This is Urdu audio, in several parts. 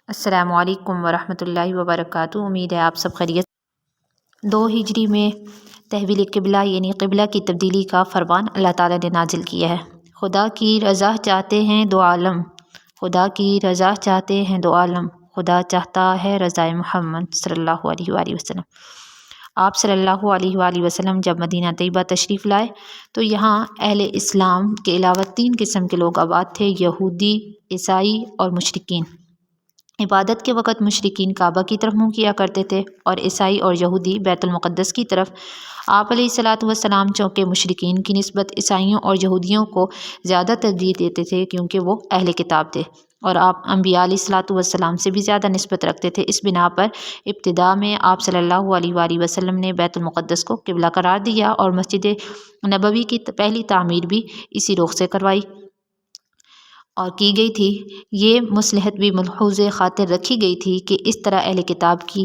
السلام علیکم ورحمۃ اللہ وبرکاتہ۔ امید ہے آپ سب خیریت۔ 2 ہجری میں تحویل قبلہ یعنی قبلہ کی تبدیلی کا فرمان اللہ تعالیٰ نے نازل کیا ہے۔ خدا کی رضا چاہتے ہیں دو عالم، خدا کی رضا چاہتے ہیں دو عالم، خدا چاہتا ہے رضائے محمد صلی اللہ علیہ وآلہ وسلم۔ آپ صلی اللہ علیہ وآلہ وسلم جب مدینہ طیبہ تشریف لائے تو یہاں اہل اسلام کے علاوہ 3 قسم کے لوگ آباد تھے: یہودی، عیسائی اور مشرکین۔ عبادت کے وقت مشرکین کعبہ کی طرف منہ کیا کرتے تھے اور عیسائی اور یہودی بیت المقدس کی طرف۔ آپ علیہ الصلاۃ والسلام چونکہ مشرکین کی نسبت عیسائیوں اور یہودیوں کو زیادہ ترجیح دیتے تھے کیونکہ وہ اہل کتاب تھے، اور آپ انبیاء علیہ الصلاۃ والسلام سے بھی زیادہ نسبت رکھتے تھے، اس بنا پر ابتدا میں آپ صلی اللہ علیہ وآلہ وسلم نے بیت المقدس کو قبلہ قرار دیا اور مسجد نبوی کی پہلی تعمیر بھی اسی رخ سے کروائی اور کی گئی تھی۔ یہ مصلحت بھی ملحوظ خاطر رکھی گئی تھی کہ اس طرح اہل کتاب کی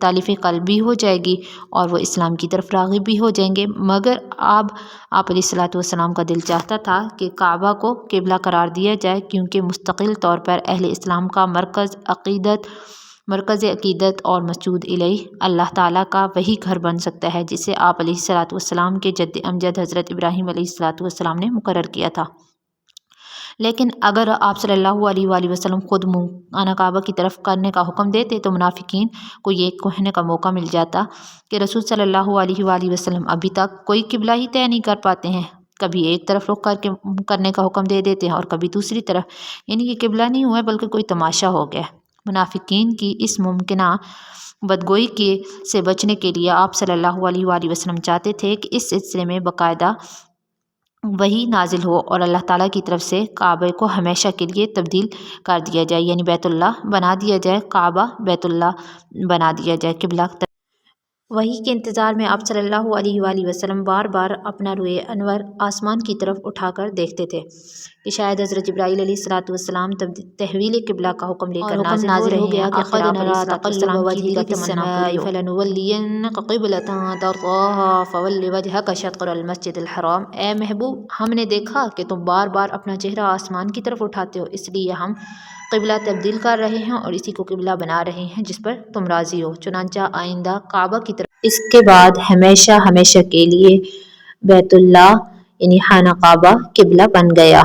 تالیف قلب بھی ہو جائے گی اور وہ اسلام کی طرف راغب بھی ہو جائیں گے، مگر آپ علیہ الصلاۃ والسلام کا دل چاہتا تھا کہ کعبہ کو قبلہ قرار دیا جائے، کیونکہ مستقل طور پر اہل اسلام کا مرکز عقیدت اور مسجود الیہ اللہ تعالیٰ کا وہی گھر بن سکتا ہے جسے آپ علیہ الصلاۃ والسلام کے جد امجد حضرت ابراہیم علیہ الصلاۃ والسلام نے مقرر کیا تھا۔ لیکن اگر آپ صلی اللہ علیہ وآلہ وسلم خود منہ کعبہ کی طرف کرنے کا حکم دیتے تو منافقین کو یہ کہنے کا موقع مل جاتا کہ رسول صلی اللہ علیہ وآلہ وسلم ابھی تک کوئی قبلہ ہی طے نہیں کر پاتے ہیں، کبھی ایک طرف رخ کرنے کا حکم دے دیتے ہیں اور کبھی دوسری طرف، یعنی کہ قبلہ نہیں ہوا بلکہ کوئی تماشا ہو گیا۔ منافقین کی اس ممکنہ بدگوئی سے بچنے کے لیے آپ صلی اللہ علیہ وآلہ وسلم چاہتے تھے کہ اس سلسلے میں باقاعدہ وحی نازل ہو اور اللہ تعالیٰ کی طرف سے کعبہ کو ہمیشہ کے لیے تبدیل کر دیا جائے، یعنی بیت اللہ بنا دیا جائے، کعبہ بیت اللہ بنا دیا جائے، قبلہ۔ وحی کے انتظار میں آپ صلی اللہ علیہ وآلہ وسلم بار بار اپنا روئے انور آسمان کی طرف اٹھا کر دیکھتے تھے کہ شاید حضرت جبرائیل علیہ الصلاۃ والسلام تحویل قبلہ کا حکم لے کر نازل ہو گیا کہ قد نری تقلب وجهك في السماء فلنولينك قبلة ترضاها فول وجهك شطر المسجد الحرام۔ اے محبوب، ہم نے دیکھا کہ تم بار بار اپنا چہرہ آسمان کی طرف اٹھاتے ہو، اس لیے ہم قبلہ تبدیل کر رہے ہیں اور اسی کو قبلہ بنا رہے ہیں جس پر تم راضی ہو۔ چنانچہ آئندہ کعبہ کی طرف اس کے بعد ہمیشہ ہمیشہ کے لیے بیت اللہ یعنی خانہ کعبہ قبلہ بن گیا۔